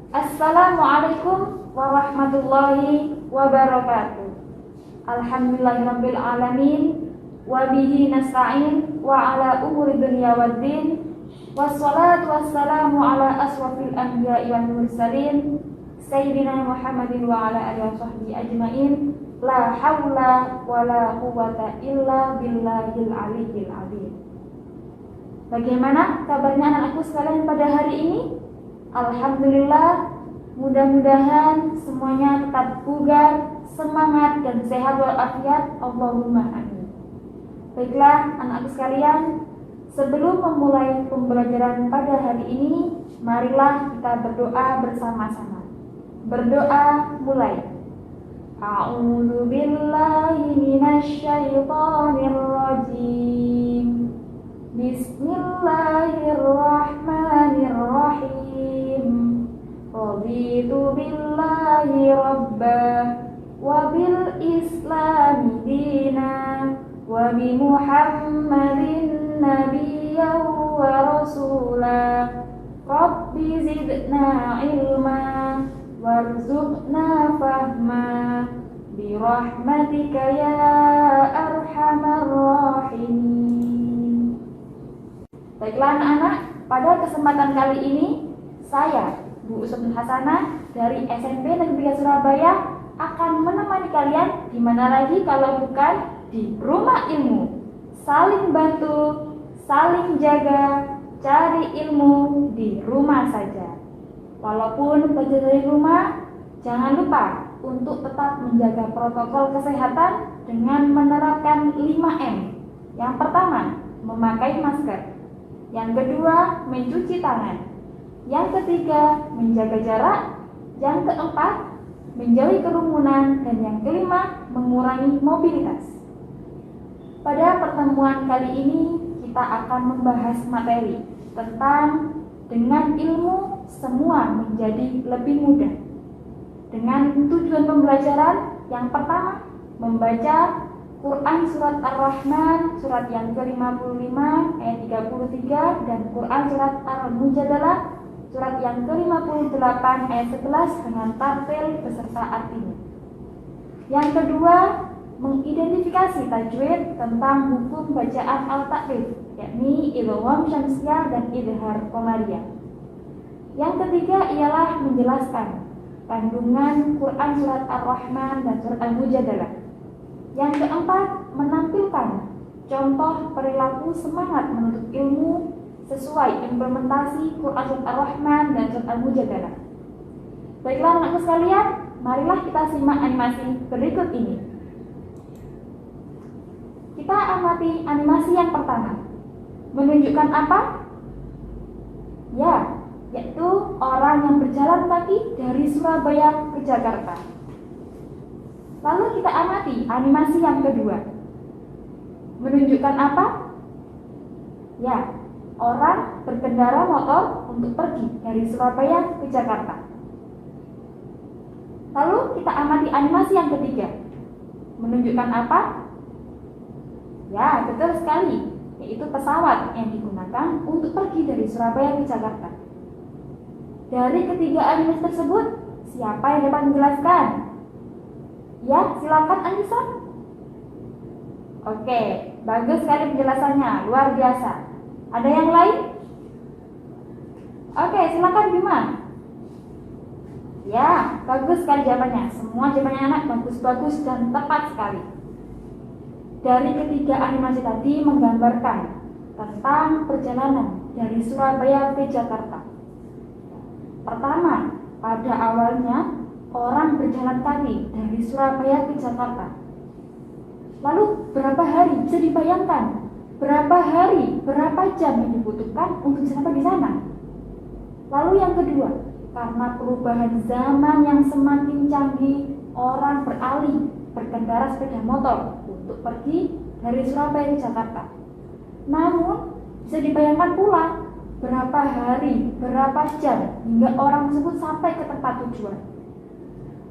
Assalamualaikum warahmatullahi wabarakatuh. Alhamdulillahirabbil alamin wa bihi nasta'in wa ala umuri dunya waddin. Wassalatu wassalamu ala asrofil anbiya'i wal mursalin sayyidina Muhammadin wa ala alihi washabbihi ajmain. La haula wala quwwata illa billahil aliyyil azim. Bagaimana kabarnya anak-anakku sekalian pada hari ini? Alhamdulillah, mudah-mudahan semuanya tetap bugar, semangat, dan sehat walafiat. Allahumma amin. Baiklah anak-anak sekalian, sebelum memulai pembelajaran pada hari ini, marilah kita berdoa bersama-sama. Berdoa mulai. A'udzu billahi minasy syaithanir rajim. Bismillahirrahmanirrahim. Raditu billahi rabba wa bil islami dina wa bi Muhammadin nabiyyan wa rasula. Rabbi zidna ilma warzuqna fahma bi rahmatika ya arhamar rahimin. Baiklah anak-anak, pada kesempatan kali ini saya, Bu Usman Hasanah dari SMP Negeri 3 Surabaya akan menemani kalian di mana lagi kalau bukan di Rumah Ilmu. Saling bantu, saling jaga, cari ilmu di rumah saja. Walaupun belajar dari rumah, jangan lupa untuk tetap menjaga protokol kesehatan dengan menerapkan 5M. Yang pertama, memakai masker. Yang kedua, mencuci tangan. Yang ketiga, menjaga jarak. Yang keempat, menjauhi kerumunan. Dan yang kelima, mengurangi mobilitas. Pada pertemuan kali ini, kita akan membahas materi tentang dengan ilmu semua menjadi lebih mudah. Dengan tujuan pembelajaran, yang pertama, membaca Quran Surat Ar-Rahman, surat yang ke-55 ayat 33, dan Quran Surat Al-Mujadalah, surat yang ke-58 ayat 11 dengan tartil beserta artinya. Yang kedua, mengidentifikasi tajwid tentang hukum bacaan al-takrif, yakni idgham syamsiyah dan idhar qamariyah. Yang ketiga ialah menjelaskan kandungan Quran Surat Ar-Rahman dan Surat Al-Mujadalah. Yang keempat, menampilkan contoh perilaku semangat menuntut ilmu sesuai implementasi Quran Surat Ar-Rahman dan Surat Al-Mujadalah. Baiklah anak-anakku sekalian, marilah kita simak animasi berikut ini. Kita amati animasi yang pertama. Menunjukkan apa? Ya, yaitu orang yang berjalan kaki dari Surabaya ke Jakarta. Lalu kita amati animasi yang kedua. Menunjukkan apa? Ya, orang berkendara motor untuk pergi dari Surabaya ke Jakarta. Lalu kita amati animasi yang ketiga. Menunjukkan apa? Ya, betul sekali, yaitu pesawat yang digunakan untuk pergi dari Surabaya ke Jakarta. Dari ketiga animasi tersebut, siapa yang dapat menjelaskan? Ya, silakan Anissa. Oke, bagus sekali penjelasannya, luar biasa. Ada yang lain? Oke, silakan Bima. Ya, bagus sekali jawabannya. Semua jawabannya anak bagus-bagus dan tepat sekali. Dari ketiga animasi tadi menggambarkan tentang perjalanan dari Surabaya ke Jakarta. Pertama, pada awalnya orang berjalan kaki dari Surabaya ke Jakarta. Lalu berapa hari? Bisa dibayangkan berapa hari, berapa jam yang dibutuhkan untuk sampai di sana. Lalu yang kedua, karena perubahan zaman yang semakin canggih, orang beralih berkendara sepeda motor untuk pergi dari Surabaya ke Jakarta. Namun bisa dibayangkan pula berapa hari, berapa jam hingga orang tersebut sampai ke tempat tujuan.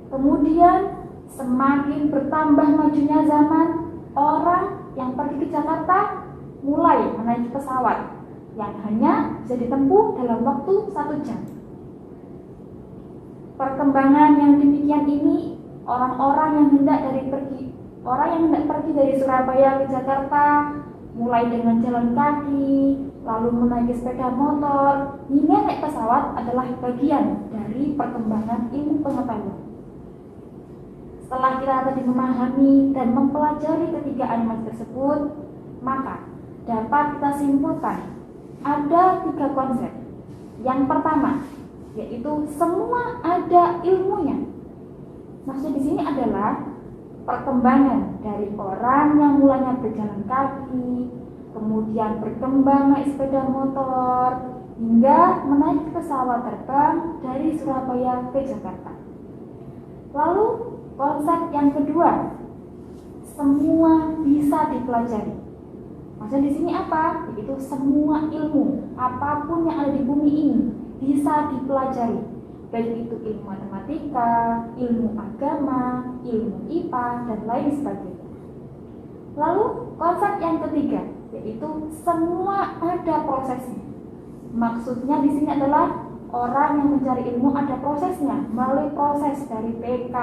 Kemudian semakin bertambah majunya zaman, orang yang pergi ke Jakarta mulai menaiki pesawat yang hanya bisa ditempuh dalam waktu 1 jam. perkembangan yang demikian ini, orang yang hendak pergi dari Surabaya ke Jakarta, mulai dengan jalan kaki, lalu menaiki sepeda motor, hingga naik pesawat adalah bagian dari perkembangan ilmu pengetahuan. Setelah kita tadi memahami dan mempelajari ketiga animasi tersebut, maka dapat kita simpulkan ada 3 konsep. Yang pertama, yaitu semua ada ilmunya. Maksud di sini adalah perkembangan dari orang yang mulanya berjalan kaki, kemudian berkembang naik sepeda motor, hingga menaiki pesawat terbang dari Surabaya ke Jakarta. Lalu konsep yang kedua, semua bisa dipelajari. Maksud di sini apa? Yaitu semua ilmu, apapun yang ada di bumi ini bisa dipelajari, baik itu ilmu matematika, ilmu agama, ilmu IPA, dan lain sebagainya. Lalu konsep yang ketiga, yaitu semua ada prosesnya. Maksudnya di sini adalah orang yang mencari ilmu ada prosesnya, melalui proses dari TK,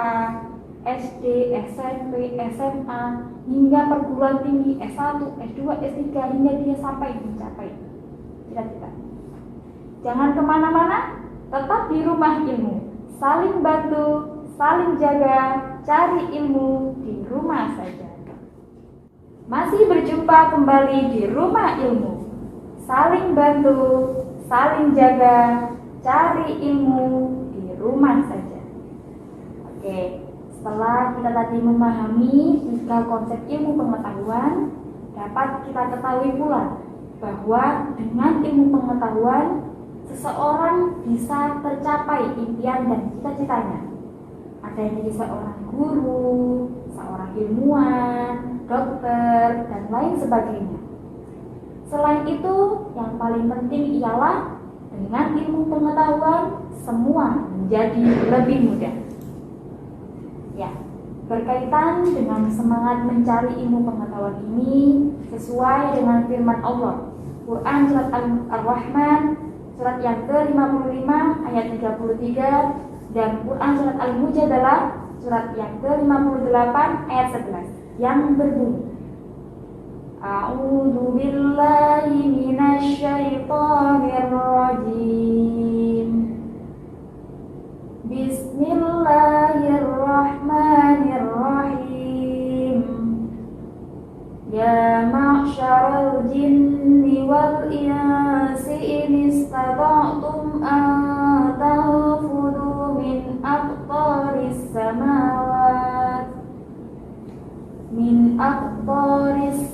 SD, SMP, SMA, hingga perguruan tinggi S1, S2, S3, hingga dia sampai mencapai cita-cita. Jangan kemana-mana, tetap di rumah ilmu. Saling bantu, saling jaga, cari ilmu di rumah saja. Masih berjumpa kembali di rumah ilmu. Saling bantu, saling jaga, cari ilmu di rumah saja. Oke, setelah kita tadi memahami 3 konsep ilmu pengetahuan, dapat kita ketahui pula bahwa dengan ilmu pengetahuan seseorang bisa tercapai impian dan cita-citanya. Ada yang jadi seorang guru, seorang ilmuwan, dokter, dan lain sebagainya. Selain itu, yang paling penting ialah dengan ilmu pengetahuan semua menjadi lebih mudah. Ya, berkaitan dengan semangat mencari ilmu pengetahuan ini sesuai dengan firman Allah. Quran surat Ar-Rahman surat yang ke-55 ayat 33 dan Quran surat Al-Mujadalah surat yang ke-58 ayat 11 yang berbunyi, A'udzu billahi minasy syaithanir rajim. Bismillahirrahmanirrahim. Ya ma'syaral jinni wal insi in istata'tum an tanfudhu min aqtaris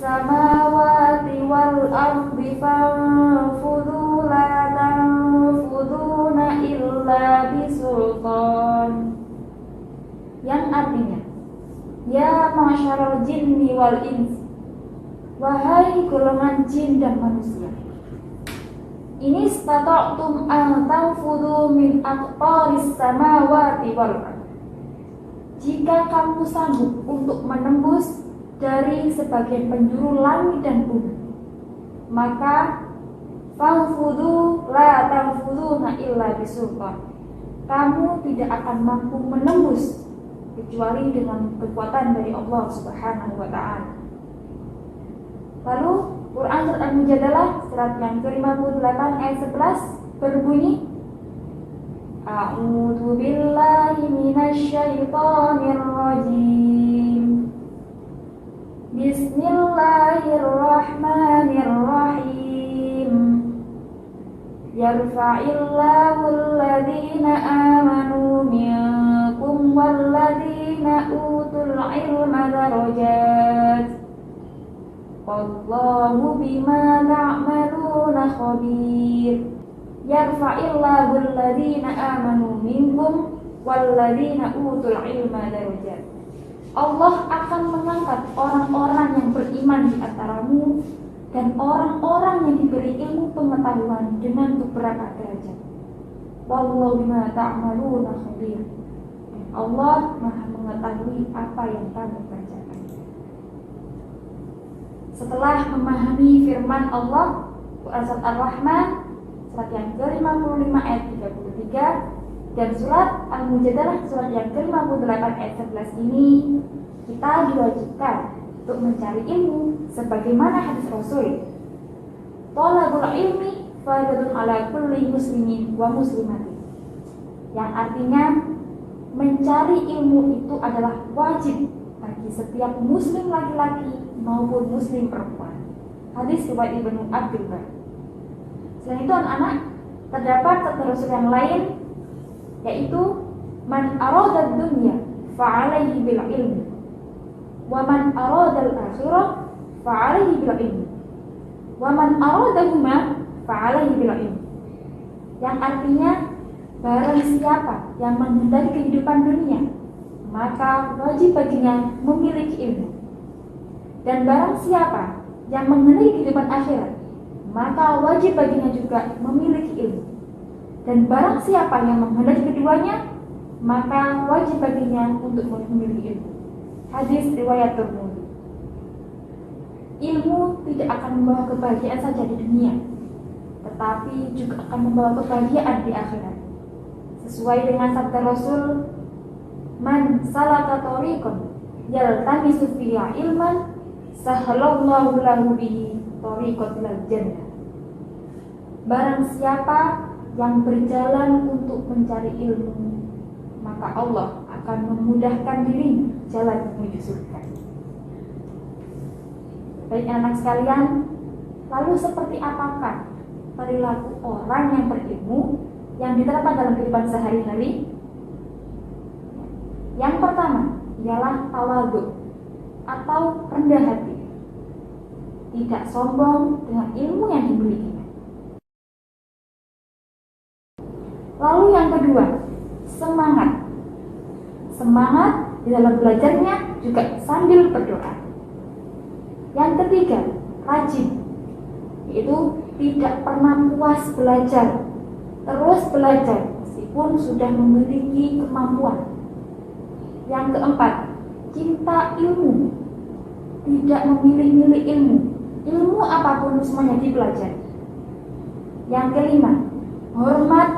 samawati wal ardi fanfudhu la tanfudhuna illa bisultan. Yang artinya, ya ma'syaral jinni wal insi, wahai golongan jin dan manusia, ini stata'tum an tanfudhu min aqtaris samawati wal ardh. Jika kamu sanggup untuk menembus dari sebagian penjuru langit dan bumi, maka fanfudhu la tanfudhuna illa bisultan. Kamu tidak akan mampu menembus kecuali dengan kekuatan dari Allah Subhanahu wa taala. Lalu Quran surat Al-Mujadalah surat yang ke-58 ayat 11 berbunyi, A'udzu billahi minasy syaithanir rajim. Bismillahirrahmanirrahim. Yarfa'illahu alladhina amanu minkum walladhina utul ilma darajat. Wallahu bima ta'maluna khabir. Yarfa'illahu alladhina amanu minkum walladhina utul ilma darajat. Allah akan mengangkat orang-orang yang beriman di antaramu dan orang-orang yang diberi ilmu pengetahuan dengan beberapa derajat. Wallahu bima ta'maluna khabir. Allah Maha mengetahui apa yang kamu kerjakan. Setelah memahami firman Allah, Quran surat Ar-Rahman surat yang ke-55 ayat 33, Dan surat Al-Mujadalah surat yang ke-58 ayat 11 ini kita diwajibkan untuk mencari ilmu sebagaimana hadis Rasul. Thalabul ilmi fardun ala kulli muslimin wa muslimatin. Yang artinya mencari ilmu itu adalah wajib bagi setiap muslim laki-laki maupun muslim perempuan. Hadis riwayat Ibnu Abdul Bar. Selain itu anak-anak, terdapat kata Rasul yang lain, yaitu man arada dunya fa'alaihi bil ilmi wa man arada al-akhirah fa'alaihi bil ilmi wa man aradahuma fa'alaihi bil ilmi. Yang artinya barang siapa yang menghendaki kehidupan dunia, maka wajib baginya memiliki ilmu. Dan barang siapa yang menghendaki kehidupan akhirat, maka wajib baginya juga memiliki ilmu. Dan barang siapa yang menghendaki keduanya, maka wajib baginya untuk memiliki ilmu. Hadis riwayat Tirmidzi. Ilmu tidak akan membawa kebahagiaan saja di dunia, tetapi juga akan membawa kebahagiaan di akhirat. Sesuai dengan sabda Rasul, man salaka tariqan yaltamisu fihi ilman sahalallahu lahu bihi tariqan ilal jannah. Barang siapa yang berjalan untuk mencari ilmu, maka Allah akan memudahkan diri jalan menuju surga. Baik anak sekalian, lalu seperti apakah perilaku orang yang berilmu yang diterapkan dalam kehidupan sehari-hari? Yang pertama ialah tawadhu atau rendah hati, tidak sombong dengan ilmu yang dimilikinya. Lalu yang kedua, semangat di dalam belajarnya juga sambil berdoa. Yang ketiga, rajin, yaitu tidak pernah puas belajar, terus belajar meskipun sudah memiliki kemampuan. Yang keempat, cinta ilmu, tidak memilih-milih ilmu apapun semuanya dipelajari. Yang kelima, hormat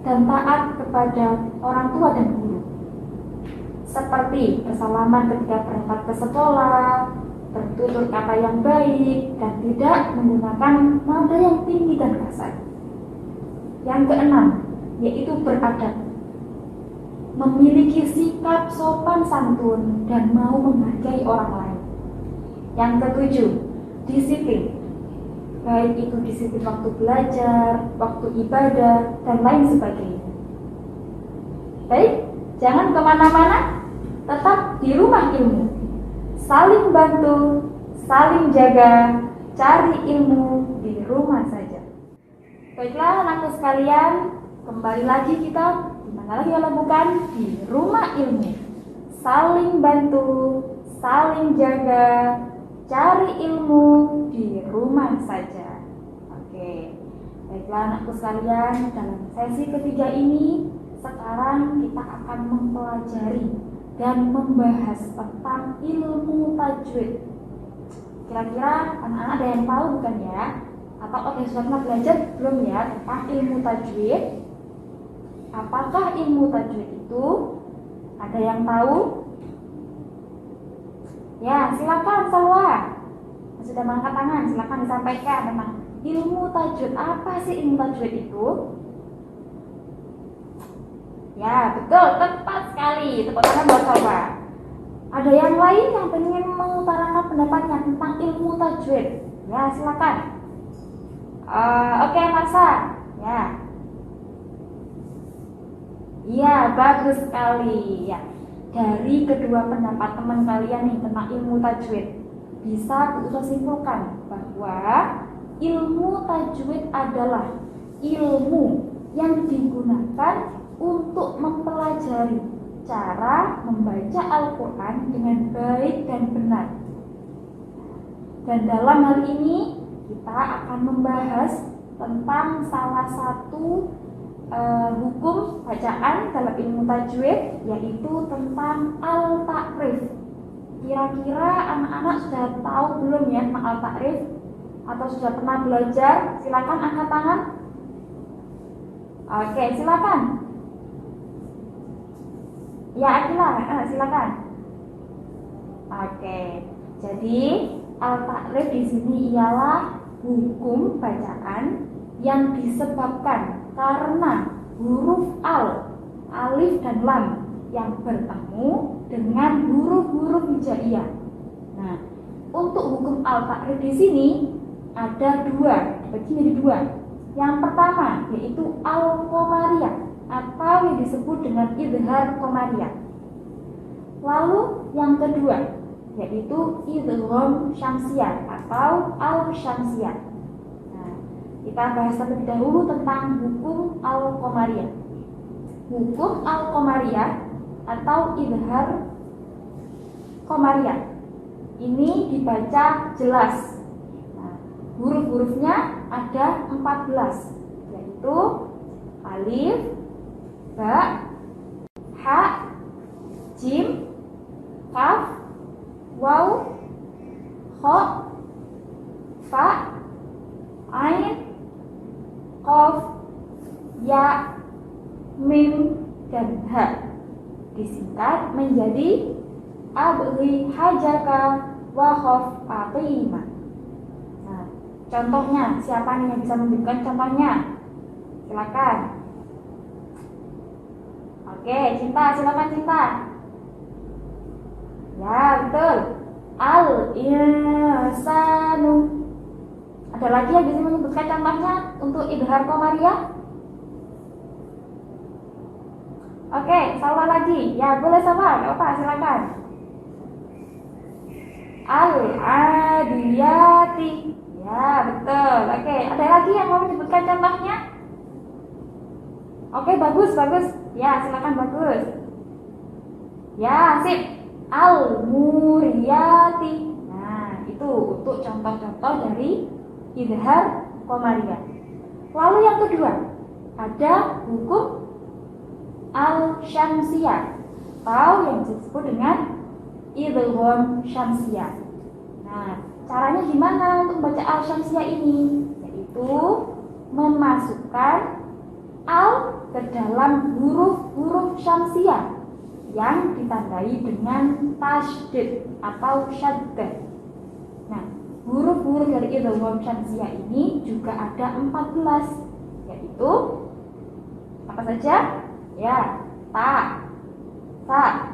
dan taat kepada orang tua dan guru, seperti bersalaman ketika berangkat ke sekolah, bertutur kata yang baik, dan tidak menggunakan nada yang tinggi dan kasar. Yang keenam, yaitu beradab, memiliki sikap sopan santun dan mau menghargai orang lain. Yang ketujuh, disiplin, baik itu disiplin waktu belajar, waktu ibadah, dan lain sebagainya. Baik, jangan kemana-mana, tetap di rumah ilmu. Saling bantu, saling jaga, cari ilmu di rumah saja. Baiklah anakku sekalian, kembali lagi kita di mana lagi kalau bukan di rumah ilmu. Saling bantu, saling jaga, cari ilmu di rumah saja. Oke, baiklah anakku sekalian, dalam sesi ketiga ini sekarang kita akan mempelajari dan membahas tentang ilmu tajwid. Kira-kira anak-anak ada yang tahu bukan ya? Atau sudah pernah belajar belum ya tentang ilmu tajwid? Apakah ilmu tajwid itu? Ada yang tahu? Ya, silakan Salwa. Sudah mengangkat tangan, silakan disampaikan tentang ilmu tajwid. Apa sih ilmu tajwid itu? Ya, betul, tepat sekali. Tepuk tangan buat Salwa. Ada yang lain yang ingin mengutarakan pendapatnya tentang ilmu tajwid? Ya, silakan. Oke, Marsa. Ya. Iya, bagus sekali. Ya. Dari kedua pendapat teman kalian nih tentang ilmu tajwid, bisa kita simpulkan bahwa ilmu tajwid adalah ilmu yang digunakan untuk mempelajari cara membaca Al-Quran dengan baik dan benar. Dan dalam hal ini kita akan membahas tentang salah satu hukum bacaan dalam ilmu tajwid, yaitu tentang al-ta'rif. Kira-kira anak-anak sudah tahu belum ya tentang al-ta'rif? Atau sudah pernah belajar? Silakan angkat tangan. Oke, silakan. Ya, Akila, silakan. Oke, jadi al-ta'rif di sini ialah hukum bacaan yang disebabkan karena huruf alif dan lam yang bertemu dengan huruf-huruf hijaiyah. Nah, untuk hukum al-ta'rif di sini ada dua, dibagi menjadi dua. Yang pertama yaitu al-qamariyah atau yang disebut dengan idhar qamariyah. Lalu yang kedua yaitu idgham syamsiyah atau al-syamsiyah. Nah, kita bahas terlebih dahulu tentang hukum al-qamariyah. Hukum al-qamariyah atau idhar qamariyah ini dibaca jelas. Nah, huruf-hurufnya ada 14, yaitu alif, ba, ha, jim, kaf, waw, kha, fa, ain, qaf, ya, mim, dan ha. Disingkat menjadi abghi hajaka wa khaf aqima. Nah, contohnya siapa nih yang bisa menunjukkan contohnya? Silakan. Oke, Cinta, silakan Cinta. Ya, betul. Al-insanu. Ada lagi yang bisa menyebutkan contohnya untuk idhar qamariyah? Oke, sama lagi. Ya, boleh sama. Gak apa-apa, silakan. Al-adiyati. Ya, betul. Oke, ada lagi yang mau menyebutkan contohnya? Oke, bagus. Ya, silakan bagus. Ya, sip. Al-muriyati. Nah, itu untuk contoh-contoh dari idhar qamariyah. Lalu yang kedua, ada hukum al-syamsiyah atau yang disebut dengan idgham syamsiyah. Nah, caranya gimana untuk membaca al-syamsiyah ini? Yaitu memasukkan al ke dalam huruf-huruf syamsiyah yang ditandai dengan tasydid atau syaddah. Nah, huruf-huruf dari idgham syamsiyah ini juga ada 14, yaitu apa saja? Ya, ta, sa,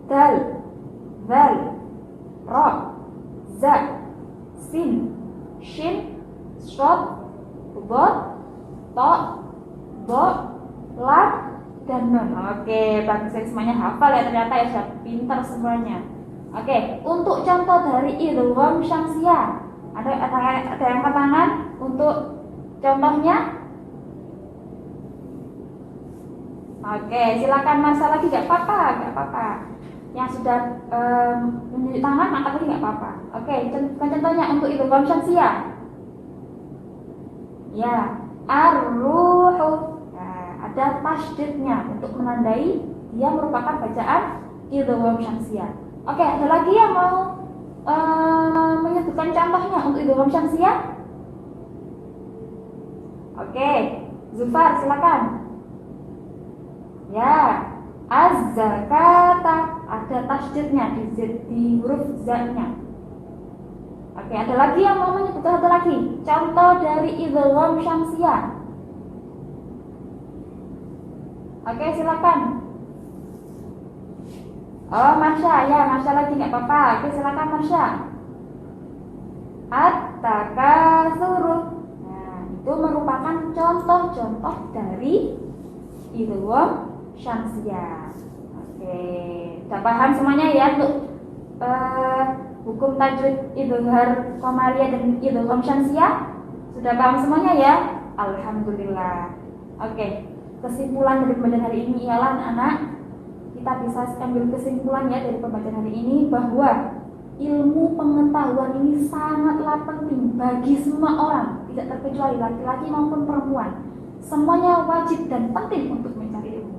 dal, zal, ro, za, sin, shin, shod, bot, to, bo, lam, dan nun. Oke, bagus, semuanya hafal ya, ternyata ya, sudah pintar semuanya. Oke, untuk contoh dari idgham syamsiyah, ada yang angkat tangan untuk contohnya? Oke, silakan Marsha lagi, gak apa-apa. Yang sudah menunjuk tangan angkat lagi gak apa-apa. Oke, contohnya untuk idgham syamsiyah. Ya, ar-ruhu. Nah, ada tasydidnya untuk menandai dia merupakan bacaan idgham syamsiyah. Oke, ada lagi yang mau menyebutkan contohnya untuk idgham syamsiyah? Oke, Zufar silakan. Ya, az-zakata ada tasydidnya di huruf za-nya. Oke, ada lagi yang mau menyebutkan satu lagi contoh dari idgham syamsiyah. Oke, silakan. Oh, Marsha, ya Marsha lagi nggak apa-apa. Oke, silakan Marsha. At-takatsuru. Nah, itu merupakan contoh-contoh dari idgham syamsiyah. Oke, sudah paham semuanya ya untuk hukum tajwid idhar qamariyah dan idgham syamsiyah? Sudah paham semuanya ya? Alhamdulillah. Oke, kesimpulan dari pembelajaran hari ini ialah anak-anak, kita bisa ambil kesimpulan ya dari pembelajaran hari ini bahwa ilmu pengetahuan ini sangatlah penting bagi semua orang, tidak terkecuali laki-laki maupun perempuan. Semuanya wajib dan penting untuk mencari ilmu.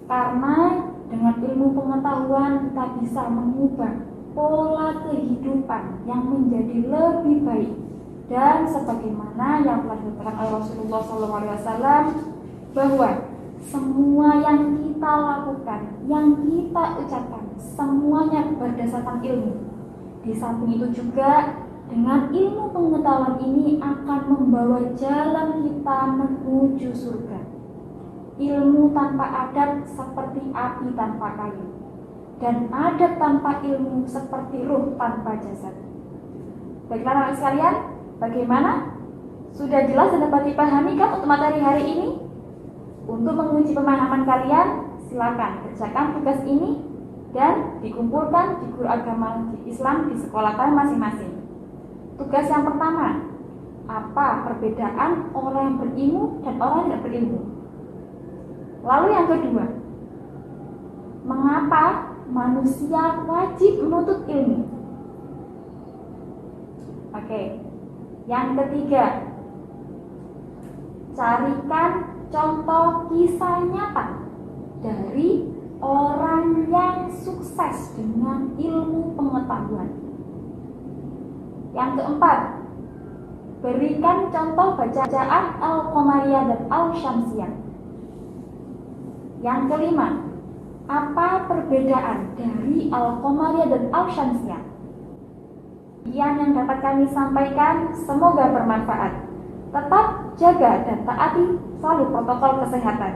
Karena dengan ilmu pengetahuan kita bisa mengubah pola kehidupan yang menjadi lebih baik. Dan sebagaimana yang telah dikatakan oleh Rasulullah SAW, bahwa semua yang kita lakukan lakukan, yang kita ucapkan, semuanya berdasarkan ilmu. Di samping itu juga, dengan ilmu pengetahuan ini akan membawa jalan kita menuju surga. Ilmu tanpa adab seperti api tanpa kayu, dan adab tanpa ilmu seperti ruh tanpa jasad. Baiklah anak sekalian, bagaimana? Sudah jelas dan dapat dipahami kan untuk materi hari ini? Untuk menguji pemahaman kalian, silakan kerjakan tugas ini dan dikumpulkan di guru agama Islam di sekolah kalian masing-masing. Tugas yang pertama, apa perbedaan orang yang berilmu dan orang yang tidak berilmu? Lalu yang kedua, mengapa manusia wajib menuntut ilmu? Oke. Yang ketiga, carikan contoh kisah nyata dari orang yang sukses dengan ilmu pengetahuan. Yang keempat, berikan contoh bacaan Al-Qamariyah dan Al-Syamsiyah. Yang kelima, apa perbedaan dari Al-Qamariyah dan Al-Syamsiyah? Yang dapat kami sampaikan, semoga bermanfaat. Tetap jaga dan taati selalu protokol kesehatan.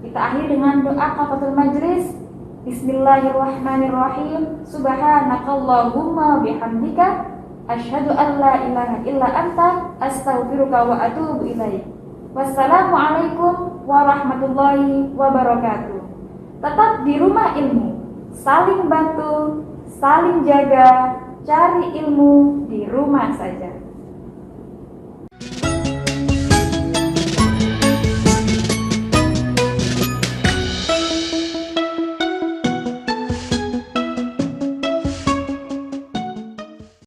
Kita akhiri dengan doa kafatul majlis. Bismillahirrahmanirrahim. Subhanakallahumma bihamdika asyhadu an la ilaha illa anta astaghfiruka wa atubu ilaik. Wassalamualaikum warahmatullahi wabarakatuh. Tetap di rumah ilmu, saling bantu, saling jaga, cari ilmu di rumah saja.